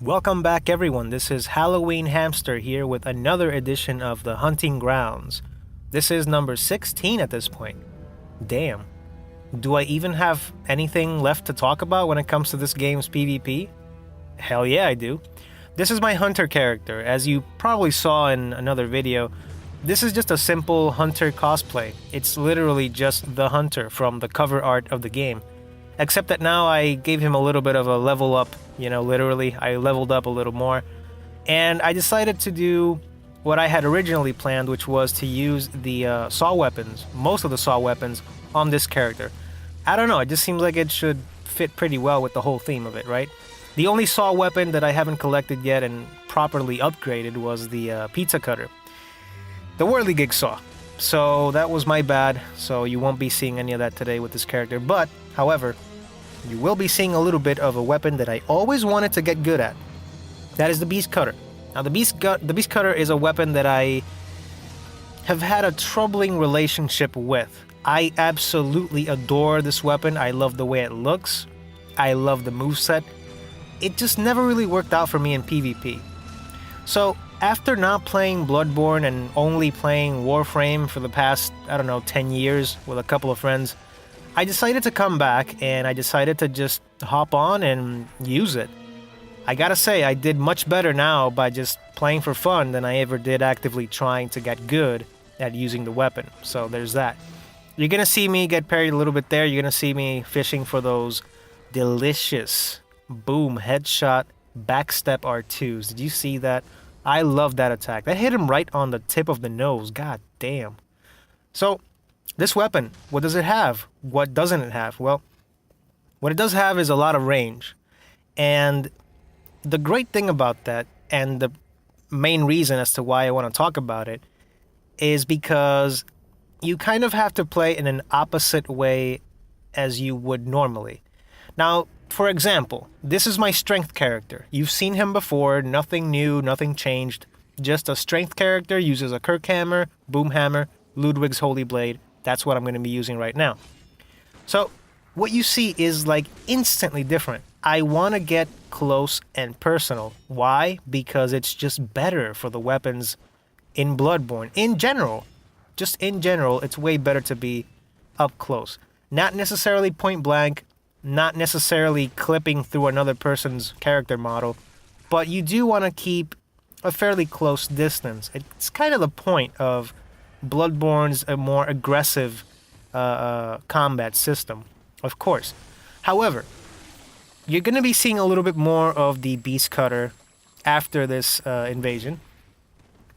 Welcome back everyone, this is Halloween Hamster here with another edition of the Hunting Grounds. This is number 16 at this point. Damn. Do I even have anything left to talk about when it comes to this game's PvP? Hell yeah I do. This is my hunter character. As you probably saw in another video, this is just a simple hunter cosplay. It's literally just the hunter from the cover art of the game. Except that now I gave him a little bit of a level up, literally. I leveled up a little more. And I decided to do what I had originally planned, which was to use the saw weapons, most of the saw weapons, on this character. I don't know, it just seems like it should fit pretty well with the whole theme of it, right? The only saw weapon that I haven't collected yet and properly upgraded was the pizza cutter. The whirligig saw. So that was my bad, so you won't be seeing any of that today with this character. But, however, you will be seeing a little bit of a weapon that I always wanted to get good at. That is the beast cutter. Now the beast cutter is a weapon that I have had a troubling relationship with. I absolutely adore this weapon. I love the way it looks. I love the moveset. It just never really worked out for me in PvP. So after not playing Bloodborne and only playing Warframe for the past, 10 years with a couple of friends, I decided to come back and I decided to just hop on and use it. I gotta say, I did much better now by just playing for fun than I ever did actively trying to get good at using the weapon. So there's that. You're gonna see me get parried a little bit there. You're gonna see me fishing for those delicious boom headshot backstep R2s. Did you see that? I love that attack. That hit him right on the tip of the nose. God damn. So this weapon, what does it have? What doesn't it have? Well, what it does have is a lot of range. And the great thing about that, and the main reason as to why I want to talk about it, is because you kind of have to play in an opposite way as you would normally. Now, for example, this is my strength character. You've seen him before, nothing new, nothing changed. Just a strength character, uses a Kirk hammer, boom hammer, Ludwig's Holy Blade. That's what I'm going to be using right now. So, what you see is like instantly different. I want to get close and personal. Why? Because it's just better for the weapons in Bloodborne. In general, just in general, it's way better to be up close. Not necessarily point blank, not necessarily clipping through another person's character model, but you do want to keep a fairly close distance. It's kind of the point of Bloodborne's a more aggressive combat system, of course. However, you're going to be seeing a little bit more of the beast cutter after this invasion.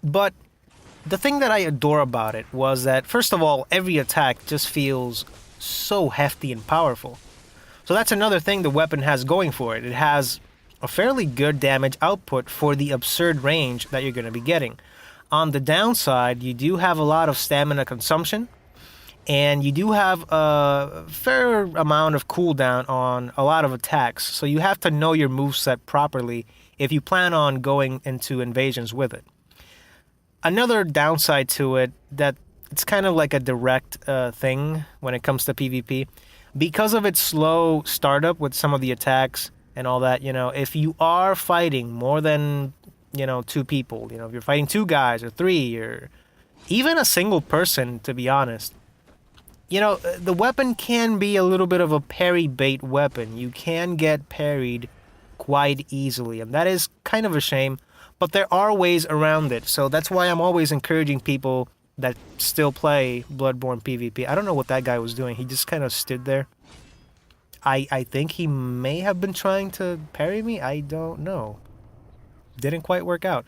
But the thing that I adore about it was that, first of all, every attack just feels so hefty and powerful. So that's another thing the weapon has going for it. It has a fairly good damage output for the absurd range that you're going to be getting. On the downside, you do have a lot of stamina consumption, and you do have a fair amount of cooldown on a lot of attacks, so you have to know your moveset properly if you plan on going into invasions with it. Another downside to it, that it's kind of like a direct thing when it comes to PvP, because of its slow startup with some of the attacks and all that, if you are fighting more than two people, if you're fighting two guys or three or even a single person, to be honest, the weapon can be a little bit of a parry bait weapon. You can get parried quite easily, and that is kind of a shame, but there are ways around it. So that's why I'm always encouraging people that still play Bloodborne PvP. I don't know what that guy was doing. He just kind of stood there. I think he may have been trying to parry me. I don't know. Didn't quite work out.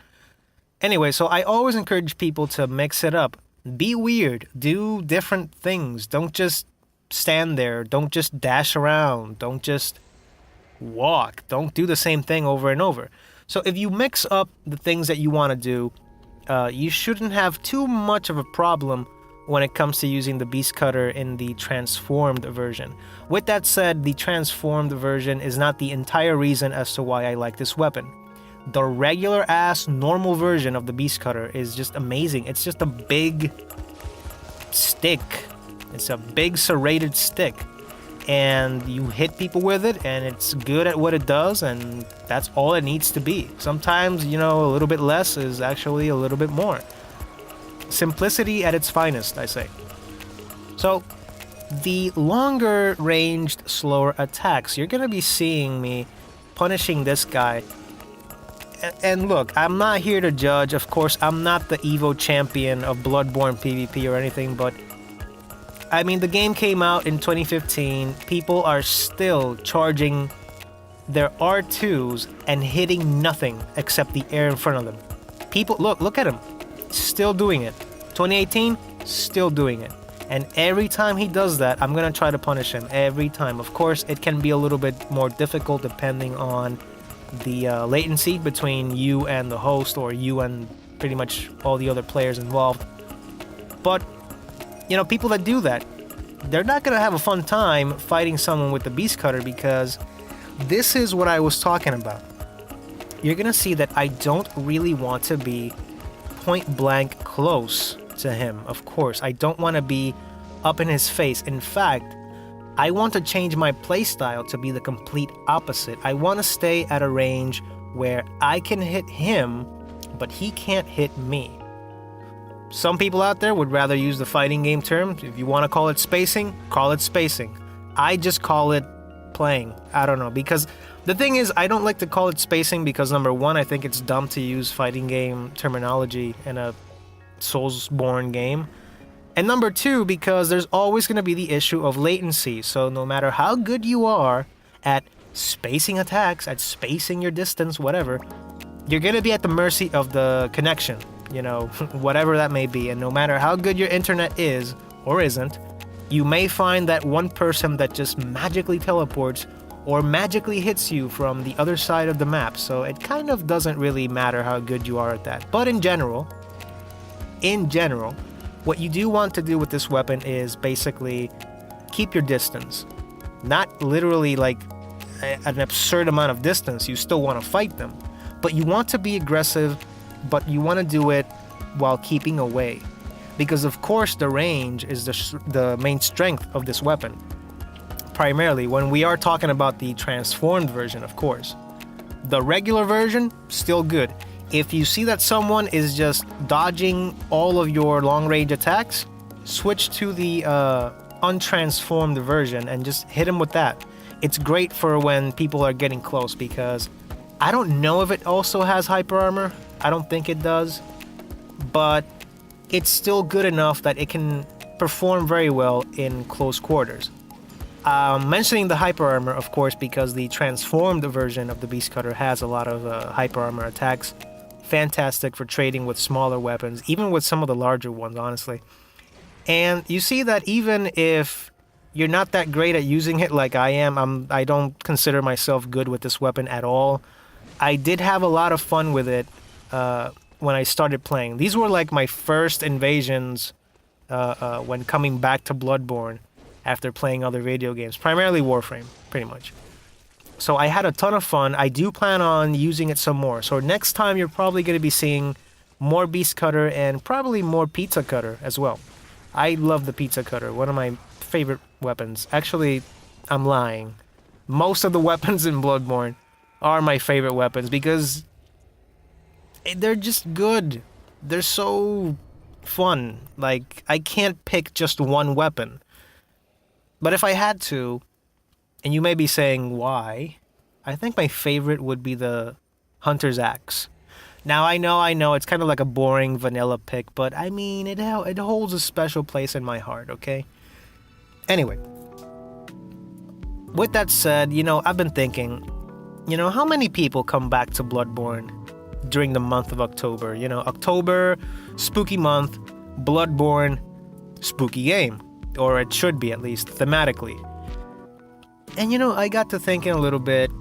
Anyway, so I always encourage people to mix it up. Be weird. Do different things. Don't just stand there. Don't just dash around. Don't just walk. Don't do the same thing over and over. So if you mix up the things that you want to do, you shouldn't have too much of a problem when it comes to using the beast cutter in the transformed version. With that said, the transformed version is not the entire reason as to why I like this weapon. The regular ass normal version of the beast cutter is just amazing. It's just a big stick. It's a big serrated stick. and you hit people with it, and it's good at what it does, and that's all it needs to be. Sometimes, you know, a little bit less is actually a little bit more. Simplicity at its finest, I say. So, the longer ranged, slower attacks, you're gonna be seeing me punishing this guy. And look, I'm not here to judge. Of course, I'm not the Evo champion of Bloodborne PvP or anything, but I mean, the game came out in 2015. People are still charging their R2s and hitting nothing except the air in front of them. People, look at him. Still doing it. 2018, still doing it. And every time he does that, I'm gonna try to punish him. Every time. Of course, it can be a little bit more difficult depending on the latency between you and the host, or you and pretty much all the other players involved. But, you know, people that do that, they're not gonna have a fun time fighting someone with the Beast Cutter, because this is what I was talking about. You're gonna see that I don't really want to be point blank close to him. Of course, I don't want to be up in his face. In fact, I want to change my playstyle to be the complete opposite. I want to stay at a range where I can hit him, but he can't hit me. Some people out there would rather use the fighting game term. If you want to call it spacing, call it spacing. I just call it playing. I don't know, because the thing is, I don't like to call it spacing because, number one, I think it's dumb to use fighting game terminology in a Soulsborne game. And number two, because there's always going to be the issue of latency. So no matter how good you are at spacing attacks, at spacing your distance, whatever, you're going to be at the mercy of the connection, you know, whatever that may be. And no matter how good your internet is or isn't, you may find that one person that just magically teleports or magically hits you from the other side of the map. So it kind of doesn't really matter how good you are at that. But in general, what you do want to do with this weapon is basically keep your distance. Not literally like an absurd amount of distance. You still want to fight them. But you want to be aggressive, but you want to do it while keeping away. Because of course the range is the main strength of this weapon. Primarily, when we are talking about the transformed version, of course. The regular version, still good. If you see that someone is just dodging all of your long-range attacks, switch to the untransformed version and just hit him with that. It's great for when people are getting close, because I don't know if it also has hyper armor. I don't think it does. But it's still good enough that it can perform very well in close quarters. Mentioning the hyper armor, of course, because the transformed version of the Beast Cutter has a lot of hyper armor attacks. Fantastic for trading with smaller weapons, even with some of the larger ones, honestly. And you see that even if you're not that great at using it like I am, I don't consider myself good with this weapon at all. I did have a lot of fun with it when I started playing. These were like my first invasions when coming back to Bloodborne after playing other video games, primarily Warframe, pretty much. So I had a ton of fun. I do plan on using it some more. So next time you're probably going to be seeing more Beast Cutter and probably more Pizza Cutter as well. I love the Pizza Cutter, one of my favorite weapons. Actually, I'm lying. Most of the weapons in Bloodborne are my favorite weapons because they're just good. They're so fun. Like, I can't pick just one weapon. But if I had to, and you may be saying why, I think my favorite would be the Hunter's Axe. Now, I know, it's kind of like a boring vanilla pick, but I mean, it holds a special place in my heart, okay? Anyway, with that said, you know, I've been thinking, you know, how many people come back to Bloodborne during the month of October? You know, October, spooky month, Bloodborne, spooky game. Or it should be, at least, thematically. And you know, I got to thinking a little bit,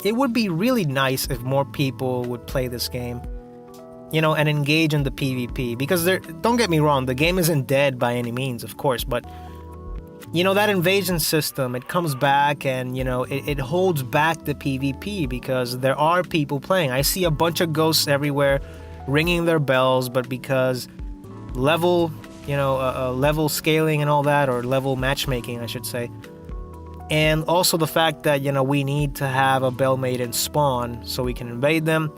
it would be really nice if more people would play this game, you know, and engage in the PvP. Because don't get me wrong, the game isn't dead by any means, of course, but, you know, that invasion system, it comes back and, you know, it holds back the PvP because there are people playing. I see a bunch of ghosts everywhere ringing their bells, but because level level scaling and all that, or level matchmaking, I should say. And also the fact that, we need to have a Bell Maiden spawn so we can invade them.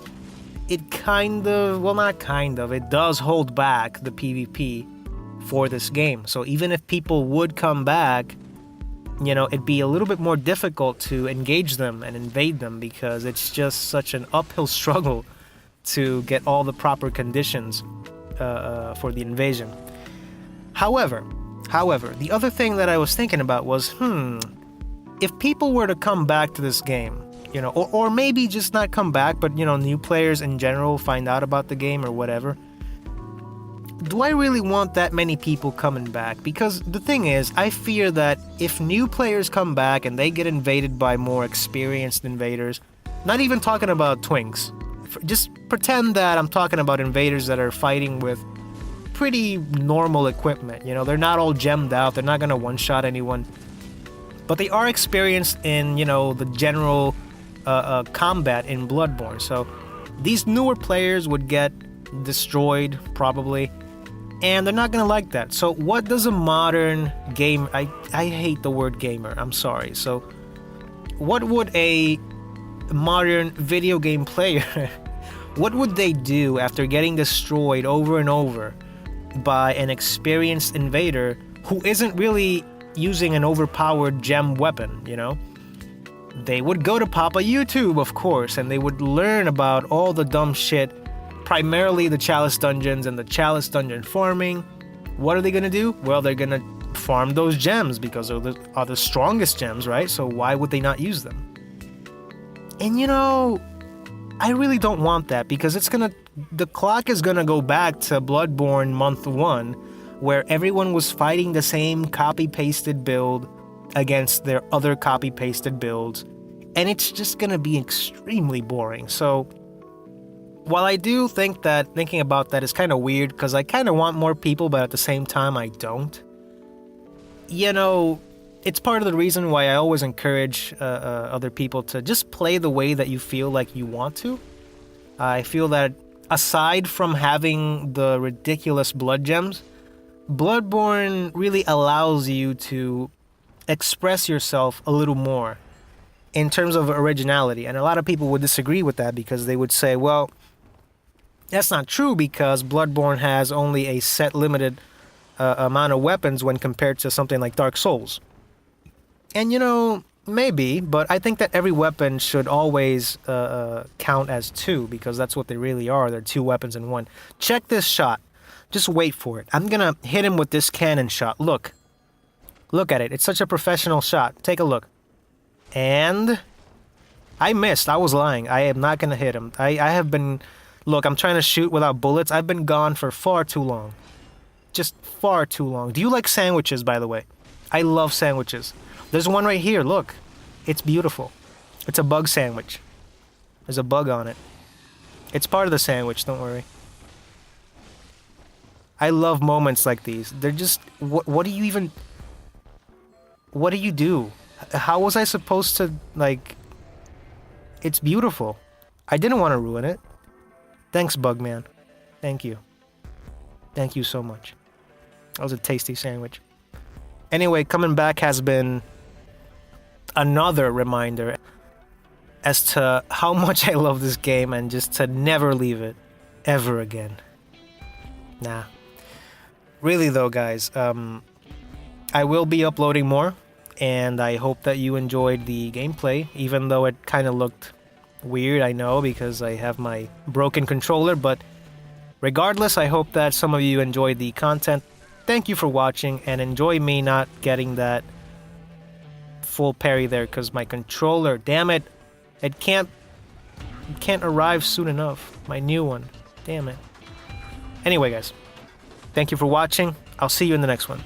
It kind of, well, not kind of, it does hold back the PvP for this game. So even if people would come back, it'd be a little bit more difficult to engage them and invade them, because it's just such an uphill struggle to get all the proper conditions for the invasion. However, the other thing that I was thinking about was, if people were to come back to this game, or maybe just not come back, but, new players in general find out about the game or whatever, do I really want that many people coming back? Because the thing is, I fear that if new players come back and they get invaded by more experienced invaders, not even talking about twinks, just pretend that I'm talking about invaders that are fighting with pretty normal equipment. They're not all gemmed out, they're not going to one-shot anyone, but they are experienced in, the general combat in Bloodborne. So these newer players would get destroyed, probably, and they're not gonna like that. So what does a modern game, I hate the word gamer, I'm sorry, so what would a modern video game player what would they do after getting destroyed over and over by an experienced invader who isn't really using an overpowered gem weapon? They would go to Papa YouTube, of course, and they would learn about all the dumb shit, primarily the Chalice Dungeons and the Chalice Dungeon farming. What are they gonna do? Well, they're gonna farm those gems because they're the strongest gems, right? So why would they not use them? And I really don't want that, because the clock is gonna go back to Bloodborne month 1, where everyone was fighting the same copy-pasted build against their other copy-pasted builds, and it's just gonna be extremely boring. So while I do think that thinking about that is kind of weird, because I kind of want more people, but at the same time I don't, it's part of the reason why I always encourage other people to just play the way that you feel like you want to. I feel that aside from having the ridiculous blood gems, Bloodborne really allows you to express yourself a little more in terms of originality. And a lot of people would disagree with that, because they would say, well, that's not true, because Bloodborne has only a set limited amount of weapons when compared to something like Dark Souls. And maybe, but I think that every weapon should always count as 2, because that's what they really are. They're 2 weapons in 1. Check this shot. Just wait for it. I'm gonna hit him with this cannon shot. Look at it. It's such a professional shot. Take a look. And I missed. I was lying. I am not gonna hit him. I have been... Look, I'm trying to shoot without bullets. I've been gone for far too long. Just far too long. Do you like sandwiches, by the way? I love sandwiches. There's one right here, look. It's beautiful. It's a bug sandwich. There's a bug on it. It's part of the sandwich, don't worry. I love moments like these. They're just... What do you even... What do you do? How was I supposed to, like... It's beautiful. I didn't want to ruin it. Thanks, Bugman. Thank you. Thank you so much. That was a tasty sandwich. Anyway, coming back has been another reminder as to how much I love this game, and just to never leave it ever again. Nah. Really though, guys, I will be uploading more, and I hope that you enjoyed the gameplay, even though it kind of looked weird, I know, because I have my broken controller, but regardless, I hope that some of you enjoyed the content. Thank you for watching, and enjoy me not getting that full parry there, because my controller, damn it, it can't arrive soon enough. My new one, damn it. Anyway, guys, thank you for watching. I'll see you in the next one.